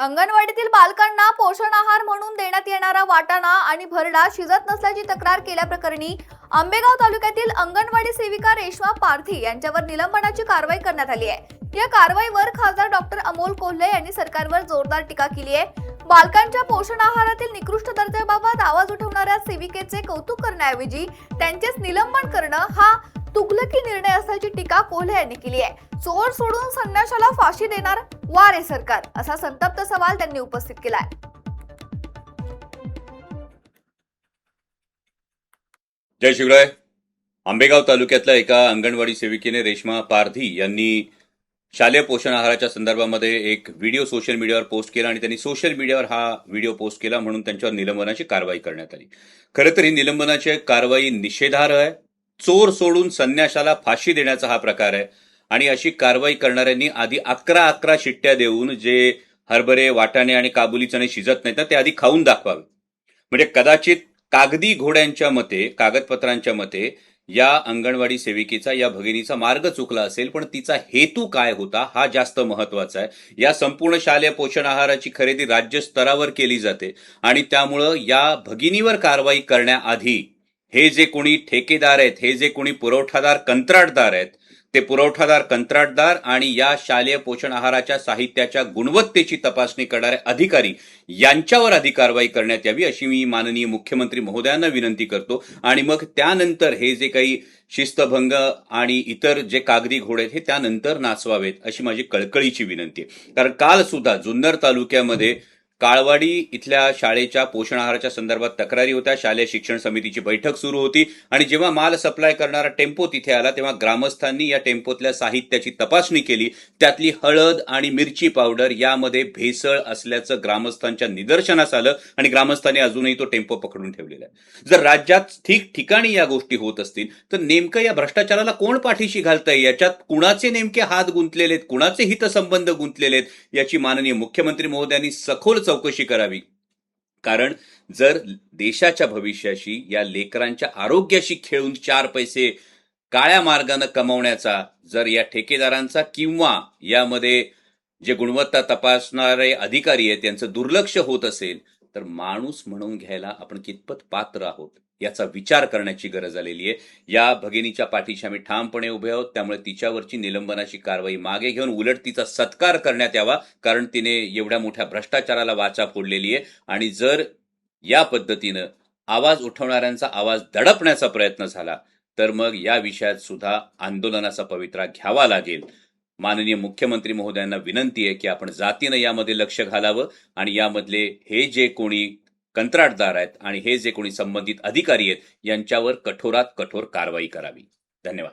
अंगणवाडीतील बालकांना पोषण आहार म्हणून देण्यात येणारा वाटाणा आणि भरडा शिजत नसल्याची तक्रार केल्याप्रकरणी आंबेगाव तालुक्यातील अंगणवाडी सेविका रेश्मा पारधी यांच्यावर निलंबनाची कारवाई करण्यात आली आहे। या कारवाईवर खासदार डॉक्टर अमोल कोल्हे यांनी सरकारवर जोरदार टीका केली आहे। बालकांच्या पोषण आहारातील निकृष्ट दर्जाबाबत आवाज उठवणाऱ्या सेविकेचे कौतुक करण्याऐवजी त्यांचेच निलंबन करणं हा तुगलकी निर्णय असल्याची टीका कोल्हे यांनी केली आहे। चोर सोडून संन्याशाला फाशी देणार वा रे सरकार, असा संतप्त सवाल त्यांनी उपस्थित केलाय। जय शिवराय। आंबेगाव तालुक्यातल्या एका अंगणवाडी सेविकेने रेश्मा पारधी यांनी शालेय पोषण आहाराच्या संदर्भामध्ये एक व्हिडिओ सोशल मीडियावर पोस्ट केला आणि त्यांनी सोशल मीडियावर हा व्हिडिओ पोस्ट केला म्हणून त्यांच्यावर निलंबनाची कारवाई करण्यात आली। खरं तर ही निलंबनाची कारवाई निषेधार्ह आहे। चोर सोडून संन्याशाला फाशी देण्याचा हा प्रकार आहे आणि अशी कारवाई करणाऱ्यांनी आधी 11 शिट्ट्या देऊन जे हरभरे, वाटाणे आणि काबुली चणे शिजत नाहीत ते आधी खाऊन दाखवावे। म्हणजे कदाचित कागदी घोड्यांच्या मते, कागदपत्रांच्या मते या अंगणवाडी सेविकेचा, या भगिनीचा मार्ग चुकला असेल, पण तिचा हेतू काय होता हा जास्त महत्वाचा आहे। या संपूर्ण शालेय पोषण आहाराची खरेदी राज्य स्तरावर केली जाते आणि त्यामुळं या भगिनीवर कारवाई करण्याआधी हे जे कोणी ठेकेदार आहेत, हे जे कोणी पुरवठादार कंत्राटदार आहेत, ते पुरवठादार कंत्राटदार आणि या शालेय पोषण आहाराच्या साहित्याच्या गुणवत्तेची तपासणी करणारे अधिकारी यांच्यावर आधी कारवाई करण्यात यावी अशी मी माननीय मुख्यमंत्री महोदयांना विनंती करतो। आणि मग त्यानंतर हे जे काही शिस्तभंग आणि इतर जे कागदी घोडे आहेत हे त्यानंतर नाचवावेत अशी माझी कळकळीची विनंती आहे। कारण काल सुद्धा जुन्नर तालुक्यामध्ये काळवाडी इथल्या शाळेच्या पोषण आहाराच्या संदर्भात तक्रारी होत्या। शालेय शिक्षण समितीची बैठक सुरू होती आणि जेव्हा माल सप्लाय करणारा टेम्पो तिथे आला तेव्हा ग्रामस्थांनी या टेम्पोतल्या साहित्याची तपासणी केली। त्यातली हळद आणि मिरची पावडर यामध्ये भेसळ असल्याचं ग्रामस्थांच्या निदर्शनास आलं आणि ग्रामस्थांनी अजूनही तो टेम्पो पकडून ठेवलेला आहे। जर राज्यात ठिकठिकाणी या गोष्टी होत असतील तर नेमकं या भ्रष्टाचाराला कोण पाठीशी घालतंय, याच्यात कुणाचे नेमके हात गुंतलेले आहेत, कुणाचे हितसंबंध गुंतलेले आहेत याची माननीय मुख्यमंत्री महोदयांनी सखोल चौकशी करावी। कारण जर देशाच्या भविष्याशी, या लेकरांच्या आरोग्याशी खेळून 4 पैसे काळ्या मार्गाने कमवण्याचा जर या ठेकेदारांचा किंवा यामध्ये जे गुणवत्ता तपासणारे अधिकारी आहेत त्यांचं दुर्लक्ष होत असेल तर माणूस म्हणून घ्यायला आपण कितपत पात्र आहोत याचा विचार करण्याची गरज आलेली आहे। या भगिनीच्या पाठीशी आम्ही ठामपणे उभे आहोत, त्यामुळे तिच्यावरची निलंबनाची कारवाई मागे घेऊन उलट तिचा सत्कार करण्यात यावा, कारण तिने एवढ्या मोठ्या भ्रष्टाचाराला वाचा फोडलेली आहे। आणि जर या पद्धतीनं आवाज उठवणाऱ्यांचा आवाज दडपण्याचा प्रयत्न झाला तर मग या विषयात सुद्धा आंदोलनाचा पवित्रा घ्यावा लागेल। माननीय मुख्यमंत्री महोदयांना विनंती आहे की आपण जातीनं यामध्ये लक्ष घालावं आणि यामधले हे जे कोणी कंत्राटदार आहेत आणि हे जे कोणी संबंधित अधिकारी आहेत यांच्यावर कठोरात कठोर कारवाई करावी। धन्यवाद।